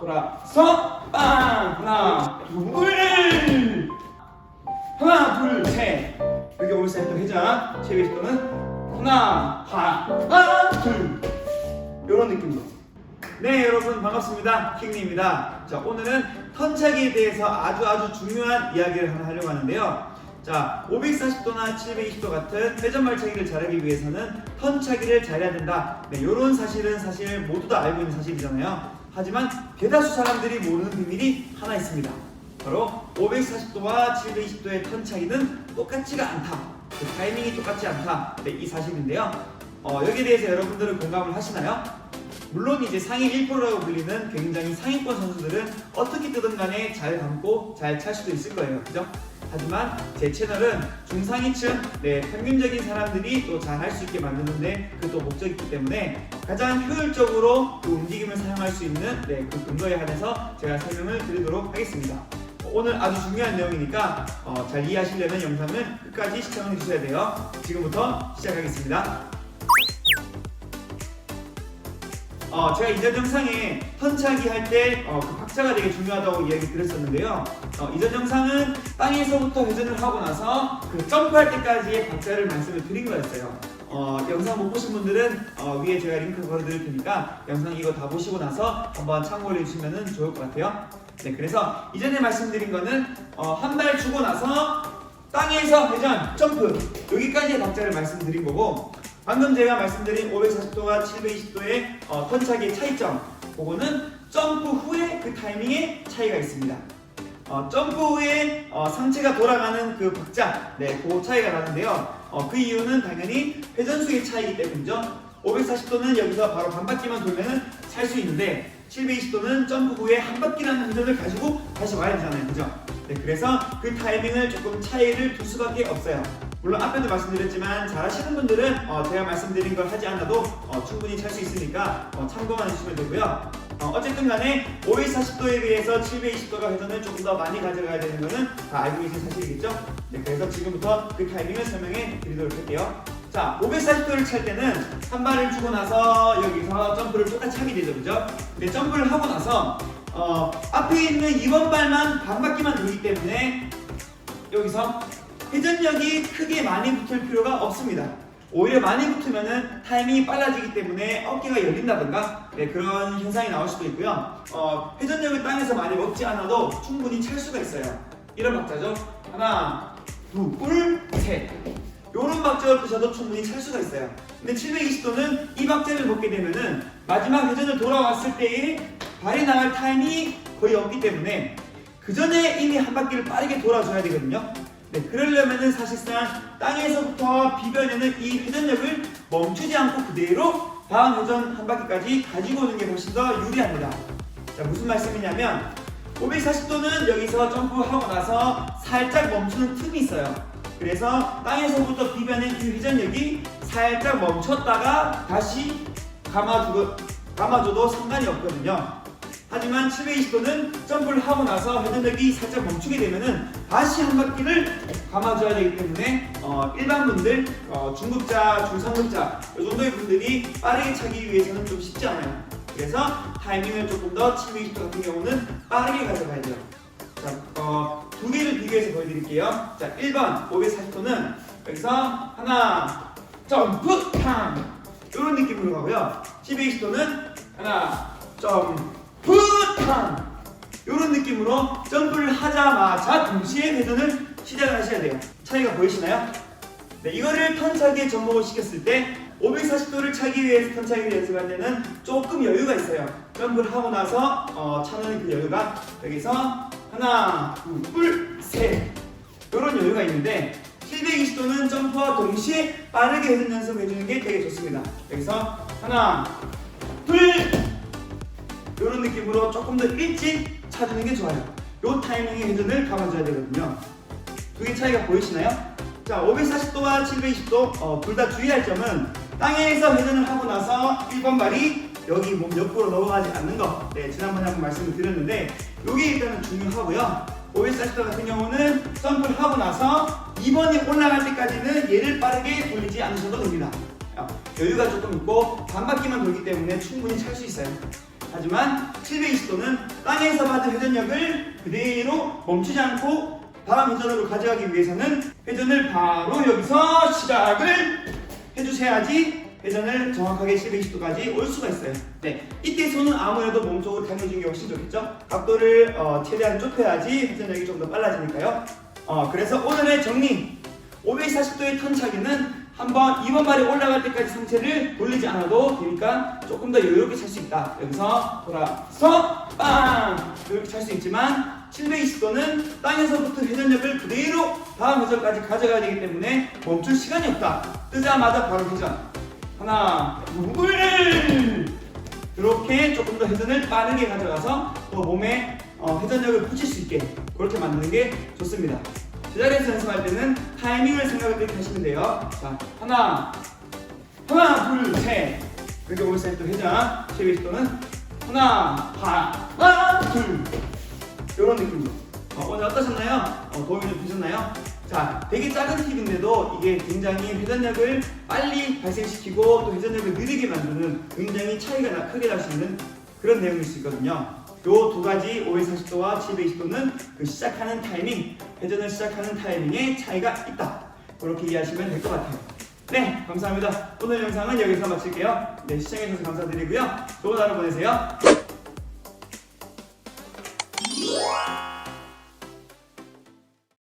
돌아서 빵 하나 둘 셋 여기 오른사이드 회전 720도는 하나 둘 이런 느낌으로. 네 여러분 반갑습니다. 킹리입니다. 자 오늘은 턴차기에 대해서 아주 중요한 이야기를 하나 하려고 하는데요. 자 540도나 720도 같은 회전발차기를 잘하기 위해서는 턴차기를 잘해야 된다. 네 이런 사실은 사실 모두 다 알고 있는 사실이잖아요. 하지만 대다수 사람들이 모르는 비밀이 하나 있습니다. 바로 540도와 720도의 턴차기는 똑같지가 않다. 그 타이밍이 똑같지 않다. 네, 이 사실인데요. 여기에 대해서 여러분들은 공감을 하시나요? 물론 이제 상위 1%라고 불리는 굉장히 상위권 선수들은 어떻게 뜨든 간에 잘 감고 잘 찰 수도 있을 거예요. 그죠? 하지만 제 채널은 중상위층, 평균적인 사람들이 또 잘 할 수 있게 만드는데 그것도 목적이 있기 때문에 가장 효율적으로 그 움직임을 사용할 수 있는 그 근거에 한해서 제가 설명을 드리도록 하겠습니다. 오늘 아주 중요한 내용이니까 잘 이해하시려면 영상을 끝까지 시청해 주셔야 돼요. 지금부터 시작하겠습니다. 제가 이전 영상에 턴차기 할 때 그 박자가 되게 중요하다고 이야기 드렸었는데요. 이전 영상은 땅에서부터 회전을 하고 나서 그 점프할 때까지의 박자를 말씀을 드린 거였어요. 영상 못 보신 분들은 위에 제가 링크 걸어드릴 테니까 영상 이거 다 보시고 나서 한번 참고해 주시면 좋을 것 같아요. 네, 그래서 이전에 말씀드린 거는 한 발 주고 나서 땅에서 회전, 점프 여기까지의 박자를 말씀드린 거고, 방금 제가 말씀드린 540도와 720도의 턴차기의 차이점, 그거는 점프 후에 그 타이밍에 차이가 있습니다. 점프 후에 상체가 돌아가는 그 박자, 그 차이가 나는데요. 그 이유는 당연히 회전수의 차이이기 때문이죠. 540도는 여기서 바로 반 바퀴만 돌면 찰 수 있는데 720도는 점프 후에 한 바퀴라는 회전을 가지고 다시 와야 되잖아요. 그죠? 네, 그래서 그 타이밍을 조금 차이를 둘 수밖에 없어요. 물론 앞에도 말씀드렸지만 잘하시는 분들은 제가 말씀드린 걸 하지 않아도 충분히 찰 수 있으니까 참고만 해주시면 되고요. 어쨌든 간에 540도에 비해서 720도가 회전을 조금 더 많이 가져가야 되는 것은 다 알고 계신 사실이겠죠? 네, 그래서 지금부터 그 타이밍을 설명해 드리도록 할게요. 자, 540도를 찰 때는 한 발을 주고 나서 여기서 점프를 똑같이 하게 되죠, 그죠? 근데 점프를 하고 나서 앞에 있는 2번 발만 반 바퀴만 돌기 때문에 여기서 회전력이 크게 많이 붙을 필요가 없습니다. 오히려 많이 붙으면은 타이밍이 빨라지기 때문에 어깨가 열린다든가 그런 현상이 나올 수도 있고요. 회전력을 땅에서 많이 먹지 않아도 충분히 찰 수가 있어요. 이런 박자죠. 하나, 둘, 셋. 요런 박자로 뜨셔도 충분히 찰 수가 있어요. 근데 720도는 이 박자를 먹게 되면은 마지막 회전을 돌아왔을 때에 발이 나갈 타이밍이 거의 없기 때문에 그 전에 이미 한 바퀴를 빠르게 돌아줘야 되거든요. 네, 그러려면은 사실상 땅에서부터 비벼내는 이 회전력을 멈추지 않고 그대로 다음 회전 한 바퀴까지 가지고 오는 게 훨씬 더 유리합니다. 자, 무슨 말씀이냐면 540도는 여기서 점프하고 나서 살짝 멈추는 틈이 있어요. 그래서 땅에서부터 비벼낸 이 회전력이 살짝 멈췄다가 다시 감아줘도 상관이 없거든요. 하지만 720도는 점프를 하고 나서 회전력이 살짝 멈추게 되면은 다시 한 바퀴를 감아줘야 되기 때문에 일반 분들, 중급자, 중상급자 이 정도의 분들이 빠르게 차기 위해서는 좀 쉽지 않아요. 그래서 타이밍을 조금 더 720도 같은 경우는 빠르게 가져가야 돼요. 자, 두 개를 비교해서 보여드릴게요. 자, 1번 540도는 여기서 하나, 점프, 탕 이런 느낌으로 가고요. 720도는 하나, 점프, 탕 이런 느낌으로 점프를 하자마자 동시에 회전을 시작을 하셔야 돼요. 차이가 보이시나요? 네, 이거를 턴차기에 접목을 시켰을 때 540도를 차기 위해서 턴차기를 연습할 때는 조금 여유가 있어요. 점프를 하고 나서 차는 그 여유가 여기서 하나, 둘, 셋 이런 여유가 있는데 720도는 점프와 동시에 빠르게 회전 연습을 해주는 게 되게 좋습니다. 여기서 하나, 둘 이런 느낌으로 조금 더 일찍 차주는 게 좋아요. 이 타이밍의 회전을 감아줘야 되거든요. 두 개 차이가 보이시나요? 자, 540도와 720도 둘 다 주의할 점은 땅에서 회전을 하고 나서 1번 발이 여기 몸 옆으로 넘어가지 않는 거. 네, 지난번에 한번 말씀을 드렸는데 이게 일단은 중요하고요. 540도 같은 경우는 점프를 하고 나서 2번이 올라갈 때까지는 얘를 빠르게 돌리지 않으셔도 됩니다. 여유가 조금 있고 반 바퀴만 돌기 때문에 충분히 찰 수 있어요. 하지만 720도는 땅에서 받은 회전력을 그대로 멈추지 않고 다음 회전으로 가져가기 위해서는 회전을 바로 여기서 시작을 해주셔야지 회전을 정확하게 720도까지 올 수가 있어요. 네, 이때 손은 아무래도 몸쪽으로 당겨주는 게 훨씬 좋겠죠? 각도를 최대한 좁혀야지 회전력이 좀 더 빨라지니까요. 그래서 오늘의 정리, 540도의 턴차기는 한번 2번 발이 올라갈 때까지 상체를 돌리지 않아도 되니까 조금 더 여유롭게 찰 수 있다. 여기서 돌아서 빵! 이렇게 찰 수 있지만 720도는 땅에서부터 회전력을 그대로 다음 회전까지 가져가야 되기 때문에 멈출 시간이 없다. 뜨자마자 바로 회전. 하나, 둘! 이렇게 조금 더 회전을 빠르게 가져가서 또 몸에 회전력을 붙일 수 있게 그렇게 만드는 게 좋습니다. 제자리에서 연습할 때는 타이밍을 생각을 이렇게 하시면 돼요. 자, 하나, 둘, 셋. 그렇게 오면서 또 회전. 720도는 하나, 둘. 이런 느낌으로. 오늘 어떠셨나요? 도움이 좀 되셨나요? 자, 되게 작은 팁인데도 이게 굉장히 회전력을 빨리 발생시키고 또 회전력을 느리게 만드는 굉장히 차이가 크게 날 수 있는 그런 내용일 수 있거든요. 요 두 가지 540도와 720도는 그 시작하는 타이밍, 회전을 시작하는 타이밍에 차이가 있다. 그렇게 이해하시면 될 것 같아요. 네, 감사합니다. 오늘 영상은 여기서 마칠게요. 네, 시청해주셔서 감사드리고요. 좋은 하루 보내세요.